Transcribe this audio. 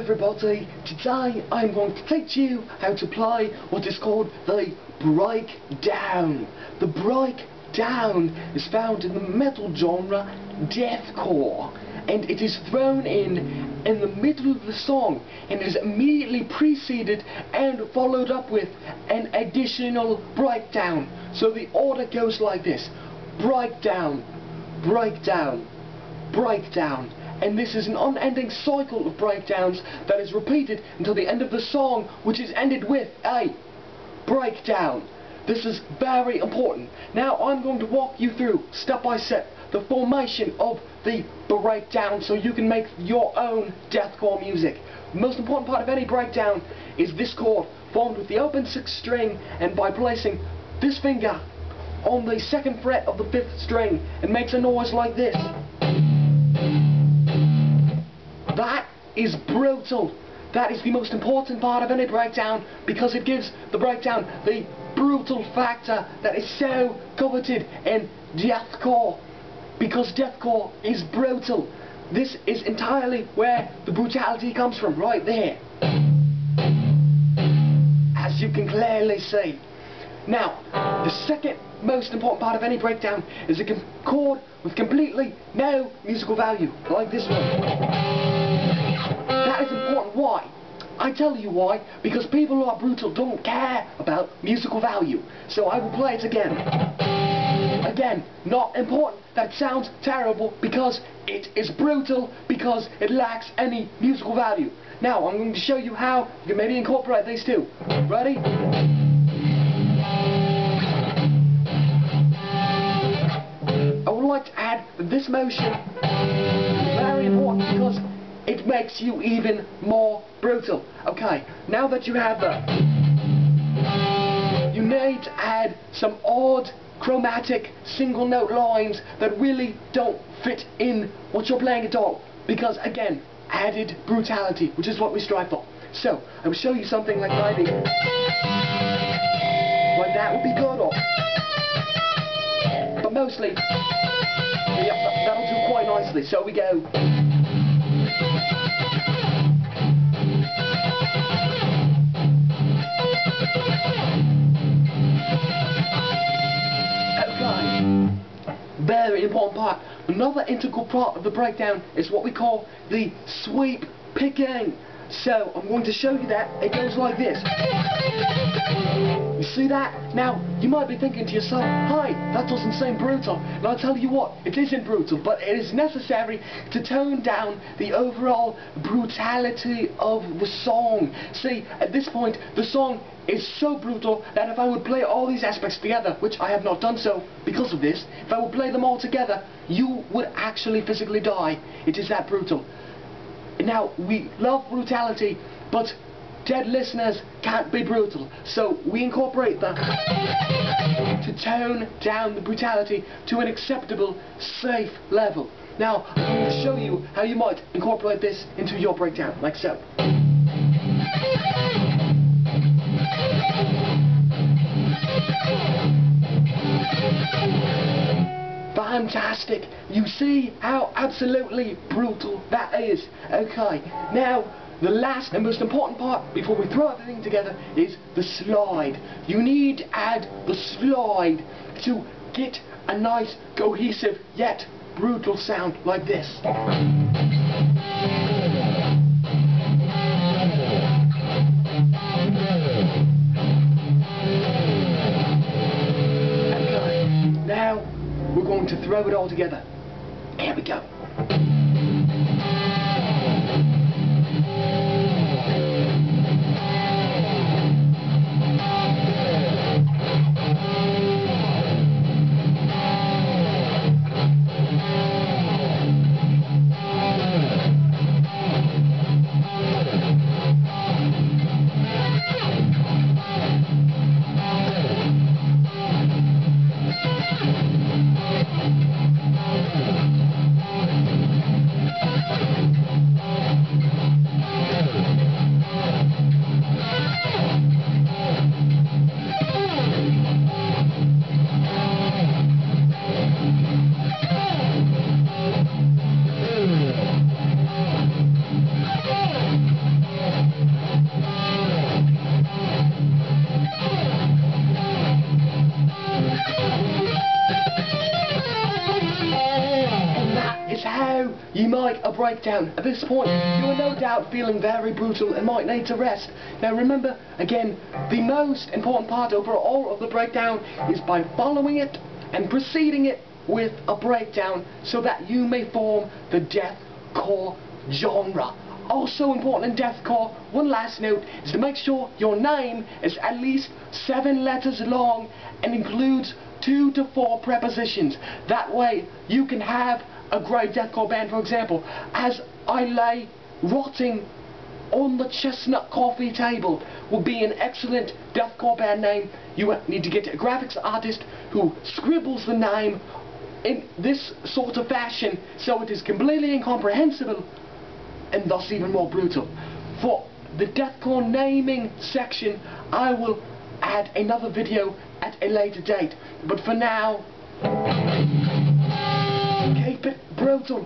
everybody, today I'm going to teach you how to play what is called the breakdown. The breakdown is found in the metal genre deathcore, and it is thrown in the middle of the song, and is immediately preceded and followed up with an additional breakdown. So the order goes like this: breakdown, breakdown, breakdown. And this is an unending cycle of breakdowns that is repeated until the end of the song, which is ended with a breakdown. This is very important. Now I'm going to walk you through, step by step, the formation of the breakdown so you can make your own deathcore music. The most important part of any breakdown is this chord, formed with the open 6th string, and by placing this finger on the 2nd fret of the 5th string, it makes a noise like this. That is brutal. That is the most important part of any breakdown, because it gives the breakdown the brutal factor that is so coveted in deathcore, because deathcore is brutal. This is entirely where the brutality comes from, right there, as you can clearly see. Now, the second most important part of any breakdown is a chord with completely no musical value, like this one. That is important. Why? I tell you why. Because people who are brutal don't care about musical value. So I will play it again. Again, not important. That sounds terrible because it is brutal, because it lacks any musical value. Now I'm going to show you how you can maybe incorporate these two. Ready? I would like to add that this motion is very important because it makes you even more brutal. Okay, now that you have that, you need to add some odd chromatic single note lines that really don't fit in what you're playing at all, because again, added brutality, which is what we strive for. So I will show you something like maybe like that would be good, or but mostly yep, that'll do quite nicely. So we go. Very important part. Another integral part of the breakdown is what we call the sweep picking. So I'm going to show you that. It goes like this. You see that? Now you might be thinking to yourself, hi, that doesn't seem brutal. And I'll tell you what, it isn't brutal, but it is necessary to tone down the overall brutality of the song. See, at this point the song is so brutal that if I would play all these aspects together, which I have not done so because of this, if I would play them all together, you would actually physically die. It is that brutal. Now, we love brutality, but dead listeners can't be brutal, so we incorporate that to tone down the brutality to an acceptable, safe level. Now, I'm going to show you how you might incorporate this into your breakdown, like so. Fantastic! You see how absolutely brutal that is. Okay, now the last and most important part before we throw everything together is the slide. You need to add the slide to get a nice, cohesive, yet brutal sound like this. Okay, now we're going to throw it all together. Here we go. like a breakdown. At this point, you are no doubt feeling very brutal and might need to rest. Now remember, again, the most important part over all of the breakdown is by following it and preceding it with a breakdown so that you may form the deathcore genre. Also important in deathcore, one last note, is to make sure your name is at least 7 letters long and includes 2 to 4 prepositions. That way you can have a great deathcore band. For example, as I lay rotting on the chestnut coffee table would be an excellent deathcore band name. You need to get a graphics artist who scribbles the name in this sort of fashion so it is completely incomprehensible and thus even more brutal. For the deathcore naming section, I will add another video at a later date. But for now, keep it brutal.